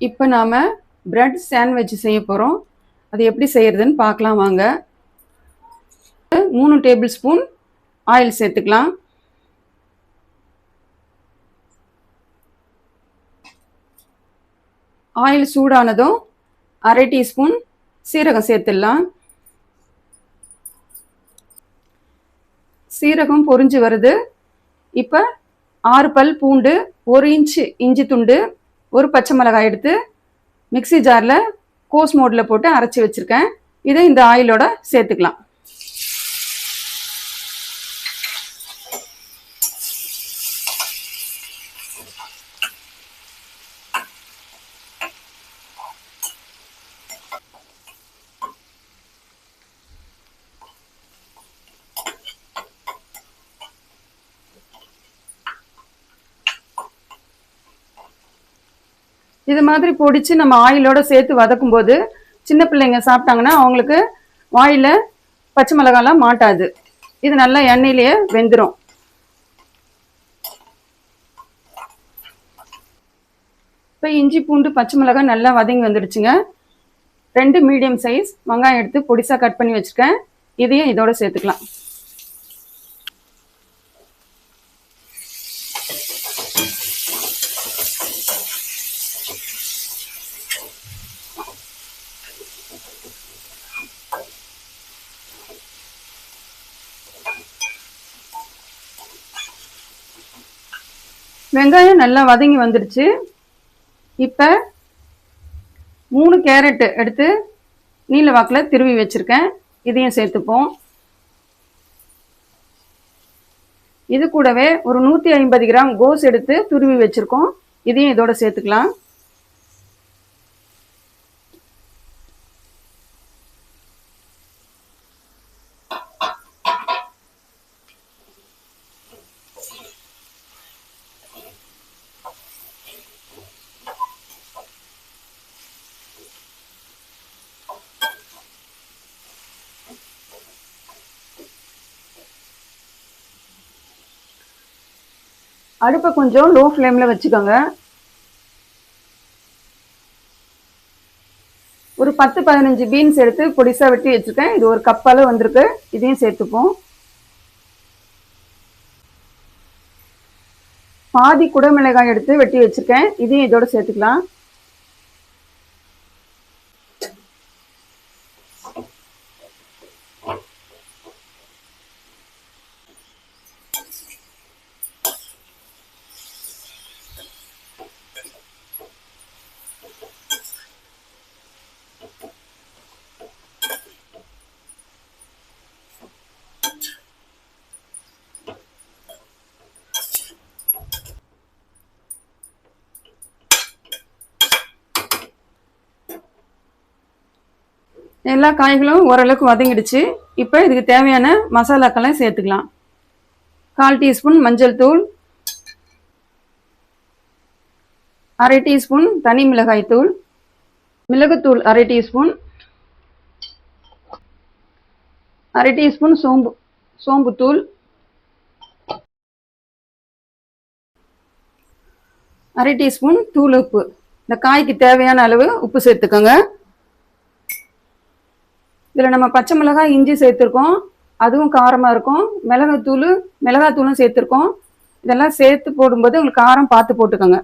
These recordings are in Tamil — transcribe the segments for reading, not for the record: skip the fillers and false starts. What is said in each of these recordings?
இப்போ நாம் பிரெட் சாண்ட்விச் செய்ய போகிறோம். அது எப்படி செய்கிறதுன்னு பார்க்கலாம் வாங்க. 3 டேபிள் ஸ்பூன் ஆயில் சேர்த்துக்கலாம். ஆயில் சூடானதும் அரை டீஸ்பூன் சீரகம் சேர்த்துடலாம். சீரகம் பொரிஞ்சு வருது. இப்போ 6 பல் பூண்டு, 1 இன்ச்சு இஞ்சி துண்டு, 1 பச்சை மிளகாய் எடுத்து மிக்சி ஜாரில் கோஸ் மோடில் போட்டு அரைச்சி வச்சுருக்கேன். இதை இந்த ஆயிலோட சேர்த்துக்கலாம். இது மாதிரி பொடிச்சு நம்ம ஆயிலோட சேர்த்து வதக்கும் போது சின்ன பிள்ளைங்க சாப்பிட்டாங்கன்னா அவங்களுக்கு வாயில் பச்சை மிளகாலாம் மாட்டாது. இது நல்லா எண்ணெயிலேயே வெந்துடும். இப்போ இஞ்சி பூண்டு பச்சை மிளகாய் நல்லா வதங்கி வந்துடுச்சுங்க. 2 மீடியம் சைஸ் வெங்காயம் எடுத்து பொடிசாக கட் பண்ணி வச்சுருக்கேன். இதையும் இதோட சேர்த்துக்கலாம். வெங்காயம் நல்லா வதங்கி வந்துடுச்சு. இப்போ 3 கேரட் எடுத்து நீல வாக்கில் திருவி வச்சுருக்கேன். இதையும் சேர்த்துப்போம். இது கூடவே ஒரு 150 கிராம் கோஸ் எடுத்து துருவி வச்சுருக்கோம். இதையும் இதோட சேர்த்துக்கலாம். அடுப்பை கொஞ்சம் லோ ஃப்ளேமில் வச்சுக்கோங்க. ஒரு 10-15 பீன்ஸ் எடுத்து பொடிசாக வெட்டி வச்சுருக்கேன். இது ஒரு கப் அளவு வந்திருக்கு. இதையும் சேர்த்துப்போம். பாதி குடமிளகாய் எடுத்து வெட்டி வச்சுருக்கேன். இதையும் இதோட சேர்த்துக்கலாம். எல்லா காய்களும் ஓரளவுக்கு வதங்கிடுச்சு. இப்போ இதுக்கு தேவையான மசாலாக்கெல்லாம் சேர்த்துக்கலாம். 1/4 டீஸ்பூன் மஞ்சள் தூள், அரை டீஸ்பூன் தனி மிளகாய் தூள், மிளகுத்தூள் அரை டீஸ்பூன், அரை டீஸ்பூன் சோம்புத்தூள், அரை டீஸ்பூன் தூள் உப்பு. இந்த காய்க்கு தேவையான அளவு உப்பு சேர்த்துக்கோங்க. இதில் நம்ம பச்சை மிளகாய் இஞ்சி சேர்த்துருக்கோம். அதுவும் காரமாக இருக்கும். மிளகாத்தூளும் சேர்த்துருக்கோம். இதெல்லாம் சேர்த்து போடும்போது உங்களுக்கு காரம் பார்த்து போட்டுக்கோங்க.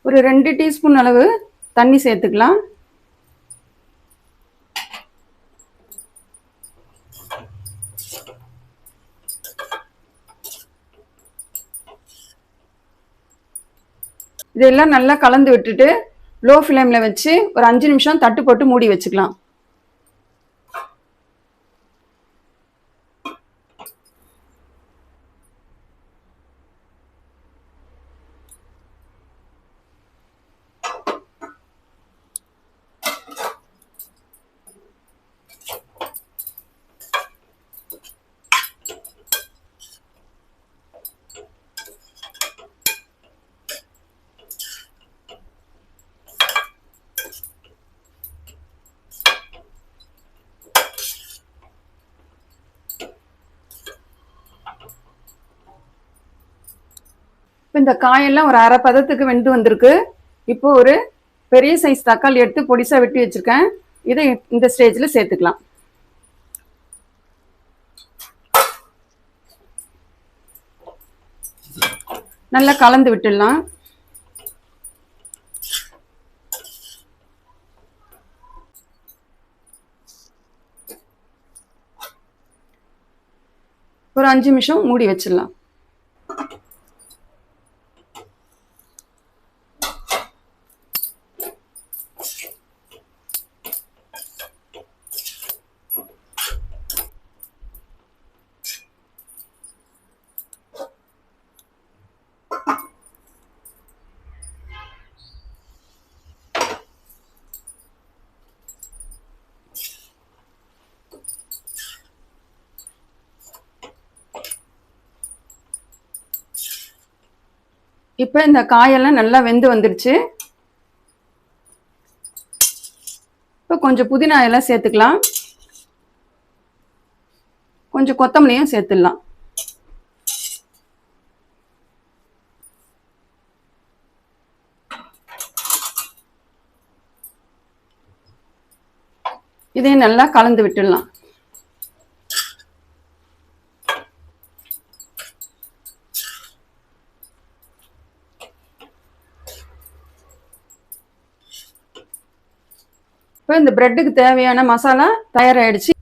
ஒரு 2 டீஸ்பூன் அளவு தண்ணி சேர்த்துக்கலாம். இதெல்லாம் நல்லா கலந்து விட்டுட்டு லோ ஃப்ளேமில் வச்சு ஒரு 5 நிமிஷம் தட்டு போட்டு மூடி வச்சுக்கலாம். இப்போ இந்த காயெல்லாம் ஒரு அரை பதத்துக்கு வெந்து வந்திருக்கு. இப்போ ஒரு பெரிய சைஸ் தக்காளி எடுத்து பொடிசா வெட்டி வச்சிருக்கேன். இதை இந்த ஸ்டேஜில் சேர்த்துக்கலாம். நல்லா கலந்து விட்டுடலாம். ஒரு 5 நிமிஷம் மூடி வச்சிடலாம். இப்போ இந்த காயெல்லாம் நல்லா வெந்து வந்துடுச்சு. இப்போ கொஞ்சம் புதினா எல்லாம் சேர்த்துக்கலாம். கொஞ்சம் கொத்தமல்லியும் சேர்த்துடலாம். இதையும் நல்லா கலந்து விட்டுடலாம். இப்போ இந்த பிரெட்டுக்கு தேவையான மசாலா தயாராகிடுச்சு.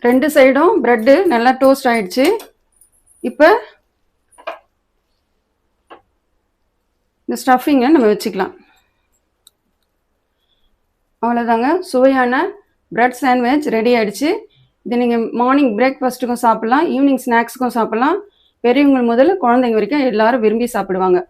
2 சைடும் பிரெட்டு நல்லா டோஸ்ட் ஆயிடுச்சு. இப்போ இந்த ஸ்டஃபிங்கை நம்ம வச்சுக்கலாம். அவ்வளோதாங்க, சுவையான பிரெட் சாண்ட்விச் ரெடி ஆகிடுச்சு. இது நீங்கள் மார்னிங் பிரேக்ஃபாஸ்ட்டுக்கும் சாப்பிட்லாம், ஈவினிங் ஸ்நாக்ஸுக்கும் சாப்பிட்லாம். பெரியவங்க முதல்ல குழந்தைங்க வரைக்கும் எல்லாரும் விரும்பி சாப்பிடுவாங்க.